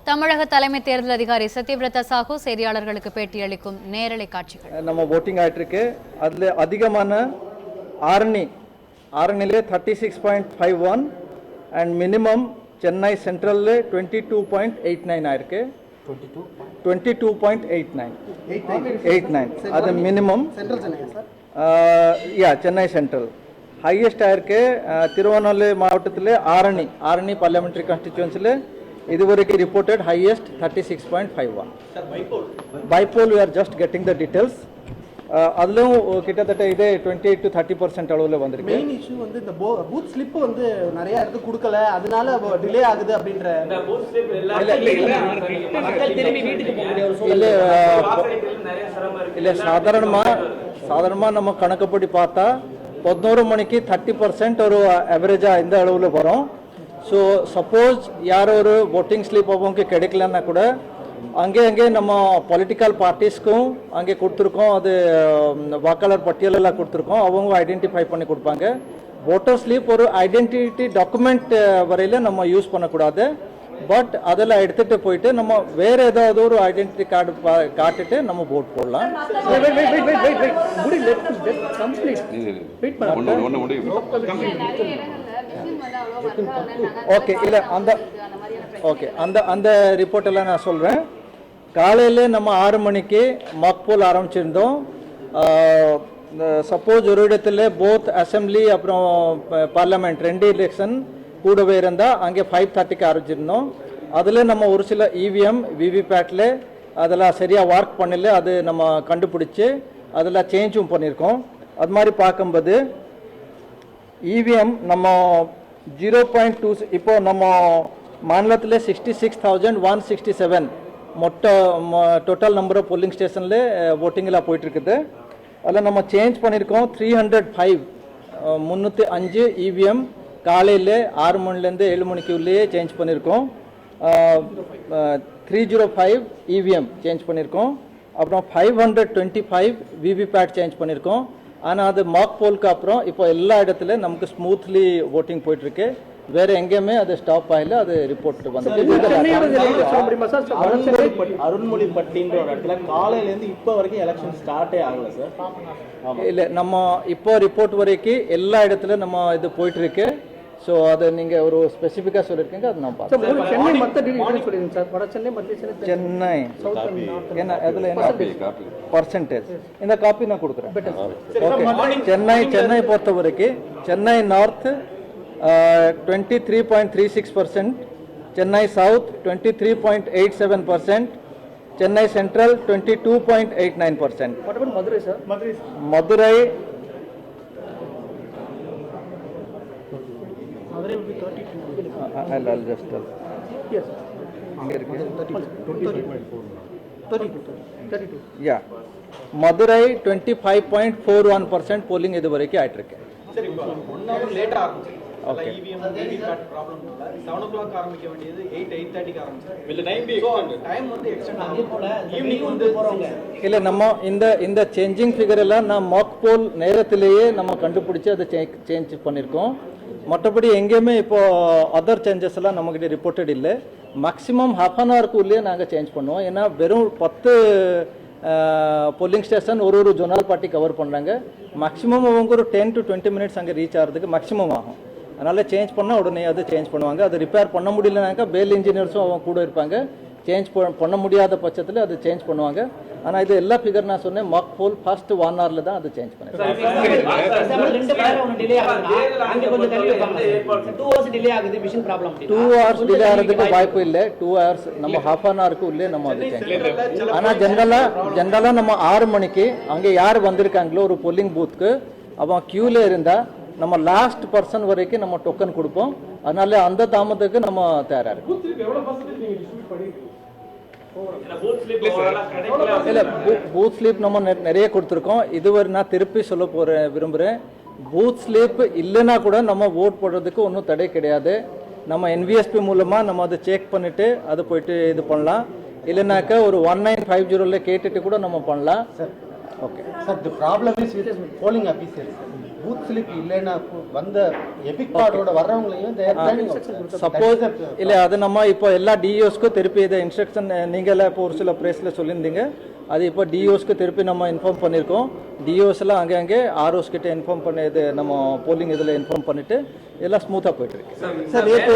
தமிழக தலைமை தேர்தல் அதிகாரி சத்யபிரதா சாஹூ செய்தியாளர்களுக்கு பேட்டியளிக்கும் நேரலை காட்சிகள். நம்ம voting ஆயிட்டிருக்கு. அதுல அதிகமான ஆரணிலே 36.51 and minimum சென்னை சென்ட்ரல்ல 22.89 ஆயிருக்கு. 22.89 அது மினிமம் சென்னை சென்ட்ரல். ஹையஸ்ட் ஆயிருக்கு திருவண்ணாமலை மாவட்டத்தில் ஆரணி பார்லிமெண்டரி கான்ஸ்டிட்யூன்சியில் இதுவரைக்கும் reported highest 36.51. பைபோல் we are just getting the details. அதிலும் கிட்டத்தட்ட இதே 28 to 30% அளவில் வந்திருக்கு. மெயின் இஷ்யூ வந்து இந்த பூத் ஸ்லிப் வந்து நிறைய இடத்துக்கு கொடுக்கல, அதனால டிலே ஆகுது அப்படின்ற. இல்லை சாதாரணமாக நம்ம கணக்குப்படி பார்த்தா 11 மணிக்கு 30% ஒரு ஆவரேஜாக இந்த அளவில் வரும். ஸோ சப்போஸ் யாரோ ஒரு voting ஸ்லிப் அவங்களுக்கு கிடைக்கலன்னா கூட அங்கே நம்ம பொலிட்டிக்கல் பார்ட்டிஸ்க்கும் அங்கே கொடுத்துருக்கோம், அது வாக்காளர் பட்டியலெல்லாம் கொடுத்துருக்கோம், அவங்க ஐடென்டிஃபை பண்ணி கொடுப்பாங்க. voter ஸ்லிப் ஒரு ஐடென்டிட்டி டாக்குமெண்ட் வரையில் நம்ம யூஸ் பண்ணக்கூடாது. பட் அதெல்லாம் எடுத்துகிட்டு போயிட்டு நம்ம வேறு ஏதாவது ஒரு ஐடென்டிட்டி கார்டு காட்டிட்டு நம்ம ஓட் போடலாம். ஓகே இல்லை அந்த ரிப்போர்ட் எல்லாம் நான் சொல்கிறேன். காலையில் நம்ம 6 மணிக்கு மாக் போல் ஆரம்பிச்சிருந்தோம். சப்போஸ் ஒரு இடத்துல போத் அசம்பிளி அப்புறம் பார்லிமெண்ட் 2 எலெக்ஷன் கூடவே இருந்தால் அங்கே 5:30க்கு ஆரம்பிச்சிருந்தோம். அதில் நம்ம ஒரு சில இவிஎம் விவிபேட்டில் அதெல்லாம் சரியாக ஒர்க் பண்ணல, அது நம்ம கண்டுபிடிச்சி அதெல்லாம் சேஞ்சும் பண்ணியிருக்கோம். அது மாதிரி பார்க்கும்போது இவிஎம் நம்ம 0.2 இப்போ நம்ம மாநிலத்தில் 66,167 டோட்டல் நம்பர் ஆஃப் போலிங் ஸ்டேஷனில் ஓட்டிங்கெல்லாம் போயிட்டுருக்குது. அதில் நம்ம சேஞ்ச் பண்ணியிருக்கோம் 305 இவிஎம் காலையில் 6 மணிலேருந்து 7 மணிக்கு உள்ளேயே சேஞ்ச் பண்ணியிருக்கோம். 305 இவிஎம் சேஞ்ச் பண்ணியிருக்கோம். அப்புறம் 525 விவிபேட் சேஞ்ச் பண்ணியிருக்கோம். ஆனால் அது மாக் போலுக்கு அப்புறம் இப்போ எல்லா இடத்துல நமக்கு ஸ்மூத்லி ஓட்டிங் போயிட்டுருக்கு. வேறு எங்கேயுமே அது ஸ்டாப் ஆகல, அது ரிப்போர்ட் வந்து அருண்மொழிப்பட்டின்ற ஒரு இடத்துல காலையிலேருந்து இப்போ வரைக்கும் எலெக்ஷன் ஸ்டார்ட்டே ஆகல சார். இல்லை நம்ம இப்போ ரிப்போர்ட் வரைக்கும் எல்லா இடத்துல நம்ம இது போயிட்டுருக்கு. ஸோ அதை நீங்கள் ஒரு ஸ்பெசிஃபிக்காக சொல்லியிருக்கீங்க, அது நான் பார்த்தேன். சென்னை என்ன அதில் என்ன பர்சன்டேஜ் இந்த காப்பி நான் கொடுக்குறேன். ஓகே, சென்னை பொறுத்த வரைக்கும் Chennai north 23.36%, Chennai south 23.87%, Chennai central 22.89%. Madurai Madurai 25.41% polling இது வரைக்கும் ஆயிட்டு இருக்கு. இல்லை நம்ம இந்த சேஞ்சிங் ஃபிகர் எல்லாம் நான் மாக் போல் நேரத்திலேயே நம்ம கண்டுபிடிச்சி அதை சேஞ்ச் பண்ணியிருக்கோம். மற்றபடி எங்கேயுமே இப்போ அதர் சேஞ்சஸ் எல்லாம் நம்மகிட்ட ரிப்போர்ட்டட் இல்லை. மேக்ஸிமம் ½ அன் ஹவருக்குள்ளேயே நாங்கள் சேஞ்ச் பண்ணுவோம். ஏன்னா வெறும் 10 போலிங் ஸ்டேஷன் ஒரு ஜோனல் பார்ட்டி கவர் பண்ணுறாங்க. மேக்ஸிமம் அவங்க ஒரு 10 to 20 மினிட்ஸ் அங்கே ரீச் ஆகிறதுக்கு மேக்ஸிமம் ஆகும். அதனால் சேஞ்ச் பண்ணால் உடனே அது சேஞ்ச் பண்ணுவாங்க. அது ரிப்பேர் பண்ண முடியலனாக்கா பேல் இன்ஜினியர்ஸும் அவங்க கூட இருப்பாங்க. சேஞ்ச் பண்ண முடியாத பட்சத்தில் அது சேஞ்ச் பண்ணுவாங்க. ஆனால் இது எல்லா ஃபிகர் நான் சொன்னேன் மாக் போல் ஃபர்ஸ்ட் 1 ஹவரில் தான் அது சேஞ்ச் பண்ணுறேன். 2 ஹவர்ஸ் டிலே ஆகிறதுக்கு வாய்ப்பு இல்லை. 2 ஹவர்ஸ் நம்ம ½ அன் ஹவருக்கு உள்ளே நம்ம அது சேஞ்ச் பண்ணுறோம். ஆனால் ஜென்ரலாக நம்ம 6 மணிக்கு அங்கே யார் வந்திருக்காங்களோ ஒரு போலிங் பூத்துக்கு அவன் க்யூவில் இருந்தால் நம்ம லாஸ்ட் பர்சன் வரைக்கும் நம்ம டோக்கன் கொடுப்போம். அதனால அந்த தாமதத்துக்கு நம்ம தயாராக இருக்கோம். இல்லை பூத் ஸ்லிப் நம்ம நிறைய கொடுத்துருக்கோம். இதுவரை நான் திருப்பி சொல்ல விரும்புகிறேன். பூத் ஸ்லிப் இல்லைன்னா கூட நம்ம ஓட் போடுறதுக்கு ஒன்றும் தடை கிடையாது. நம்ம NVSP மூலமாக நம்ம அதை செக் பண்ணிவிட்டு அது போயிட்டு இது பண்ணலாம். இல்லைனாக்கா ஒரு 1950 கேட்டுட்டு கூட நம்ம பண்ணலாம். Okay sir, the problem is with polling officers. Booth slip இல்லைன்னா வந்த எபிக் கார்டோட வர்றவங்களையும் சப்போஸ் இல்லை அது நம்ம இப்போ எல்லா டிஓஸ்க்கும் திருப்பி இதை இன்ஸ்ட்ரக்ஷன் நீங்களே இப்போ ஒரு சில ப்ரேஸில் சொல்லியிருந்தீங்க அது இப்போ டிஓஸ்க்கு திருப்பி நம்ம இன்ஃபார்ம் பண்ணியிருக்கோம் டிஓஸ் எல்லாம் அங்கே ஆர்ஓஸ் கிட்ட இன்ஃபார்ம் பண்ணி இது நம்ம போலிங் இதில் இன்ஃபார்ம் பண்ணிட்டு எல்லாம் ஸ்மூத்தாக போயிட்டு இருக்கு சார் நேற்று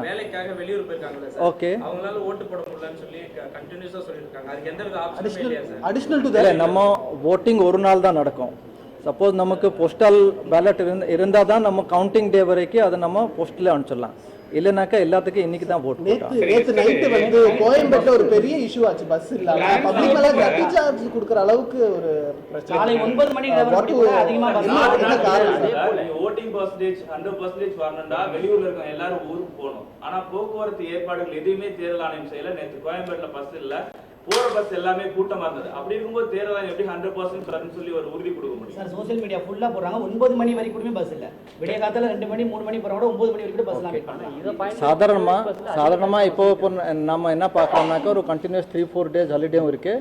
வேலைக்காக வெளியூர் போயிருக்காங்கல்ல சார் ஓகே அவங்களால ஓட்டு போட முடியலன்னு சொல்லி கண்டினியூஸா சொல்லிருக்காங்க அதுக்கு எந்த வித ஆப்ஷனுமே இல்லையா சார் அடிஷனல் டு இல்லை நம்ம voting ஒரு நாள் தான் நடக்கும் சப்போஸ் நமக்கு போஸ்டல் பேலட் இருந்தால் தான் நம்ம கவுண்டிங் டே வரைக்கும் அதை நம்ம போஸ்ட்டில் அனுப்பிச்சிடலாம் இல்லைனாக்கா எல்லாத்துக்கும் இன்னைக்கு தான் ஓட் நேற்று நைட்டு வந்து கோயம்பேட்டில் ஒரு பெரிய இஷ்யூ ஆச்சு பஸ் இல்லாம பப்ளிக் எல்லாம் கட்டி சார்ஜ் கொடுக்குற அளவுக்கு ஒரு பிரச்சனை காலை 9 மணி அதிகமா என்ன காரணம் ஓட்டிங் பர்சன்டேஜ் 100% வரணும்னா வெளியூர்ல இருக்க எல்லாரும் ஊருக்கு போகணும் ஆனா போக்குவரத்து ஏற்பாடுகள் எதுவுமே தேர்தல் ஆணையம் செய்யல நேற்று கோயம்பேட்டில் பஸ் இல்ல போற பஸ் எல்லாமே கூட்டமா இருந்தது அப்படி இருக்கும்போது தேர்தல் ஆணையம் எப்படி 100% வரும்னு சொல்லி ஒரு உறுதி கொடுக்க முடியும் சார் சோஷியல் மீடியா ஃபுல்லா போறாங்க 9 மணி வரைக்கும் பஸ் இல்ல விடிய காலத்துல 2 மணி 3 மணி போறவங்க 9 மணி வரைக்கும் பஸ் எல்லாம் வெயிட் பண்றாங்க சாதாரணமா இப்போ நம்ம என்ன பார்க்கறோம்னாக்கா ஒரு கண்டினியூஸ் 3-4 டேஸ் ஹாலிடேவும் இருக்கு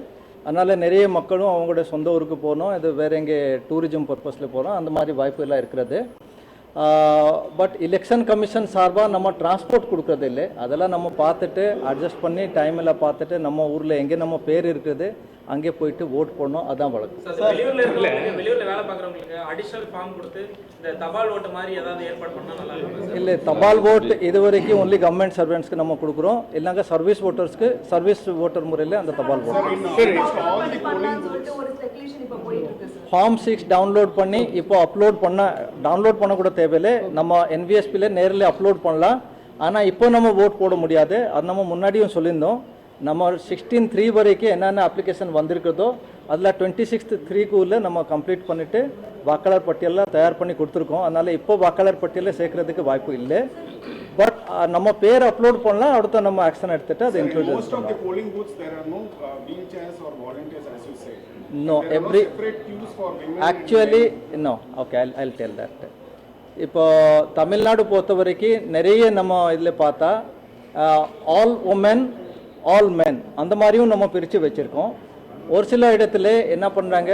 அதனால நிறைய மக்களும் அவங்களோட சொந்த ஊருக்கு போகணும் இது வேற எங்கே டூரிசம் பர்பஸில் போகிறோம் அந்த மாதிரி வாய்ப்பு எல்லாம் இருக்கிறது பட் எலெக்ஷன் கமிஷன் சார்பாக நம்ம டிரான்ஸ்போர்ட் கொடுக்கறது இல்லை அதெல்லாம் நம்ம பார்த்துட்டு அட்ஜஸ்ட் பண்ணி டைமில் பார்த்துட்டு நம்ம ஊரில் எங்கே நம்ம பேர் இருக்குது அங்கே போயிட்டு ஓட் போடணும் அதான் வழக்கம் வெளியூர்ல வேலை பார்க்குறவங்களுக்கு அடிஷனல் ஃபார்ம் கொடுத்து இந்த தபால் ஓட்டு மாதிரி ஏதாவது ஏற்பாடு பண்ணா நல்லா இருக்கும் இல்லை தபால் ஓட் இது வரைக்கும் ஒன்லி கவர்மெண்ட் சர்வெண்ட்ஸ்க்கு நம்ம கொடுக்குறோம் இல்லைங்க சர்வீஸ் ஓட்டர்ஸ்க்கு சர்வீஸ் ஓட்டர் முறையில் அந்த தபால் ஓட் ஃபார்ம் 6 டவுன்லோட் பண்ணி இப்போ டவுன்லோட் பண்ணக்கூட தேவையில்லை நம்ம NVSPல நேரில் அப்லோட் பண்ணலாம் ஆனால் இப்போ நம்ம ஓட் போட முடியாது அது நம்ம முன்னாடியும் சொல்லியிருந்தோம் நம்ம 16/3 வரைக்கும் என்னென்ன அப்ளிகேஷன் வந்திருக்கிறதோ அதில் 26/3க்குள்ளே நம்ம கம்ப்ளீட் பண்ணிவிட்டு வாக்காளர் பட்டியலில் தயார் பண்ணி கொடுத்துருக்கோம் அதனால் இப்போ வாக்காளர் பட்டியலில் சேர்க்கறதுக்கு வாய்ப்பு இல்லை பட் நம்ம பேர் அப்லோட் பண்ணலாம் அடுத்த நம்ம ஆக்ஷன் எடுத்துட்டு அதை include Most of the polling booths there are no wheelchairs or volunteers as you say. No, There are every no separate queues for women. actually no. Okay, I'll tell that. இப்போ தமிழ்நாடு பொறுத்த வரைக்கும் நிறைய நம்ம இதில் பார்த்தா all woman all men அந்த மாதிரியும் நம்ம பிரித்து வச்சுருக்கோம் ஒரு சில இடத்துல என்ன பண்ணுறாங்க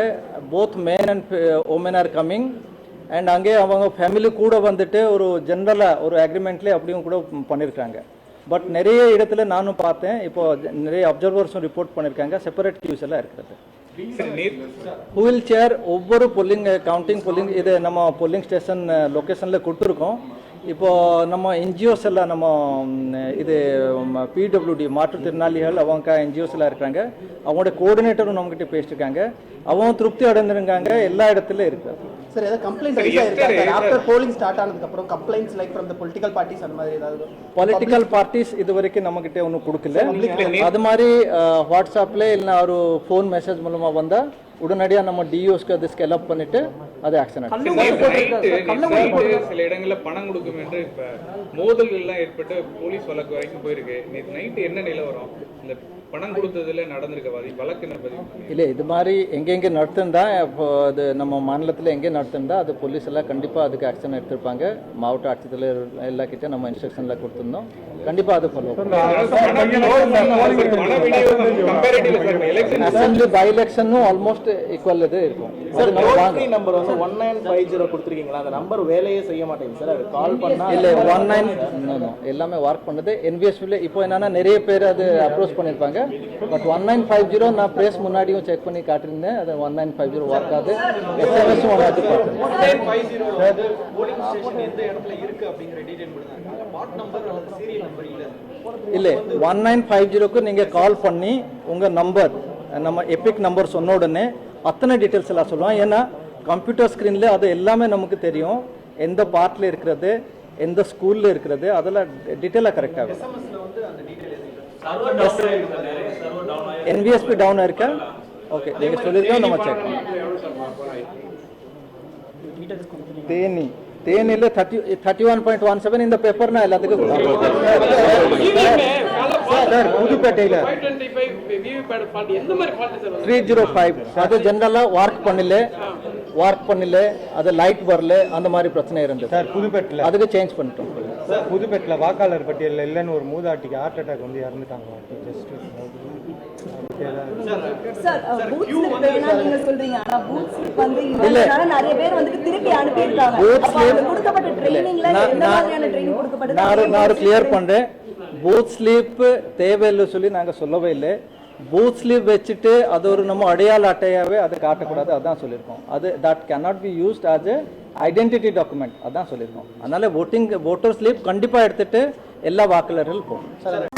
both man and woman are coming and அங்கே அவங்க ஃபேமிலி கூட வந்துட்டு ஒரு ஜென்ரலாக ஒரு அக்ரிமெண்ட்லேயே அப்படியும் கூட பண்ணியிருக்காங்க பட் நிறைய இடத்துல நானும் பார்த்தேன் இப்போ நிறைய அப்சர்வர்ஸும் ரிப்போர்ட் பண்ணியிருக்காங்க செப்பரேட் கியூஸ் எல்லாம் இருக்கிறது வீல் சேர் ஒவ்வொரு கவுண்டிங் பொல்லிங் இது நம்ம பொல்லிங் ஸ்டேஷன் லொக்கேஷனில் கொடுத்துருக்கோம் இப்போ நம்ம என்ஜிஓஸ் எல்லாம் நம்ம இது பிடபிள்யூடி மாற்றுத்திறனாளிகள் அவங்க என்ஜிஓஸ் எல்லாம் இருக்கிறாங்க அவங்களோட கோஆர்டினேட்டரும் நம்மகிட்ட பேசியிருக்காங்க அவங்க திருப்தி அடைஞ்சிருக்காங்க எல்லா இடத்துலையும் இருக்கு சார் ஏதாவது கம்ப்ளைண்ட் ரைஸ் ஆயிருக்கா ஆஃப்டர் போலிங் ஸ்டார்ட் ஆனதுக்கு அப்புறம் complaints like from the political parties அந்த மாதிரி ஏதாவது பொலிட்டிக்கல் பார்ட்டிஸ் இது வரைக்கும் நம்மகிட்ட ஒன்றும் கொடுக்கல அது மாதிரி வாட்ஸ்அப்ல இல்லை ஒரு ஃபோன் மெசேஜ் மூலமா வந்தா உடனடியாக நம்ம டிஓஸ்க்கு அதை ஸ்கேல் அப் பண்ணிட்டு அதை ஆக்ஷன் சில இடங்கள்ல பணம் கொடுக்கும் என்று இப்ப மோதல்கள் எல்லாம் ஏற்பட்டு போலீஸ் வழக்கு வரைக்கும் போயிருக்கு நேற்று நைட்டு என்ன நிலவரம் இந்த பணம் கொடுத்ததுல நடந்திருக்க வழக்கு என்ன பதிவு இல்லை இது மாதிரி எங்கெங்கே நடத்துந்தா இப்போ அது நம்ம மாநிலத்தில் எங்கே நடத்துந்தா அது போலீஸ் எல்லாம் கண்டிப்பாக அதுக்கு ஆக்ஷன் எடுத்திருப்பாங்க மாவட்ட ஆட்சித்தலைவர் எல்லாக்கிட்ட நம்ம இன்ஸ்ட்ரக்ஷன்லாம் கொடுத்துருந்தோம் கண்டிப்பாக அது ஃபாலோ அசம்பிளி பை எலெக்ஷனும் ஆல்மோஸ்ட் ஈக்குவல் இது இருக்கும் நம்பர் வந்து 1950 கொடுத்துருக்கீங்களா அந்த நம்பர் வேலையே செய்ய மாட்டேங்குது சார் அது கால் பண்ணா இல்லை 19 எல்லாமே ஒர்க் பண்ணுது NVSPல இப்போ என்னன்னா நிறைய பேர் அது அப்ரோச் பண்ணியிருப்பாங்க பட் 1950 நான் பிரேஸ் முன்னாடியும் செக் பண்ணி காட்டியிருந்தேன் அது 1950 ஒர்க் ஆகுது SMS ஒன்று இல்லை 1950க்கு நீங்கள் கால் பண்ணி உங்கள் நம்பர் நம்ம எபிக் நம்பர் சொன்ன உடனே அத்தனை டீட்டெயில்ஸ் எல்லாம் சொல்லுவோம் ஏன்னா கம்ப்யூட்டர் ஸ்க்ரீனில் அது எல்லாமே நமக்கு தெரியும் எந்த பார்ட்டில் இருக்கிறது எந்த ஸ்கூலில் இருக்கிறது அதெல்லாம் டீட்டெயிலாக கரெக்டாக NVSP டவுன் இருக்கா ஓகே நீங்கள் சொல்லியிருக்கோம் நம்ம செக் தேனியில் 31.17 இந்த பேப்பர் நான் எல்லாத்துக்கும் சார் புதுப்பேட்டையில் 305 அது ஜென்ரலாக ஒர்க் பண்ணல அது லைட் வரல அந்த மாதிரி பிரச்சனை இருந்தது சார் புதுப்பேட்டில் அதுக்கு சேஞ்ச் பண்ணிட்டோம் சார் புதுப்பேட்டில் வாக்காளர் பட்டியலில் இல்லைன்னு ஒரு மூதாட்டிக்கு ஹார்ட் அட்டாக் வந்து இறந்துட்டாங்க ஜஸ்ட் சார் பூத் ஸ்லிப் வேணா நீங்க சொல்றீங்க ஆனா பூத் ஸ்லிப் வந்து இல்லனால நிறைய பேர் வந்து திருப்பி அனுப்பி இருக்காங்க அப்ப அந்த கொடுக்கப்பட்ட ட்ரெய்னிங்ல எந்த மாதிரியான ட்ரெய்னிங் கொடுக்கப்பட்டது நான் கிளியர் பண்றேன் பூத் ஸ்லிப் தேவையில்லை சொல்லி நாங்க சொல்லவே இல்லை பூத் ஸ்லிப் வச்சுட்டு அது ஒரு நம்ம அடையாள அட்டையாவே அதை காட்டக்கூடாது அதான் சொல்லியிருக்கோம் அது that cannot be used as a identity document அதான் சொல்லியிருக்கோம் அதனால ஓட்டர் ஸ்லிப் கண்டிப்பா எடுத்துட்டு எல்லா வாக்காளர்கள் போகும்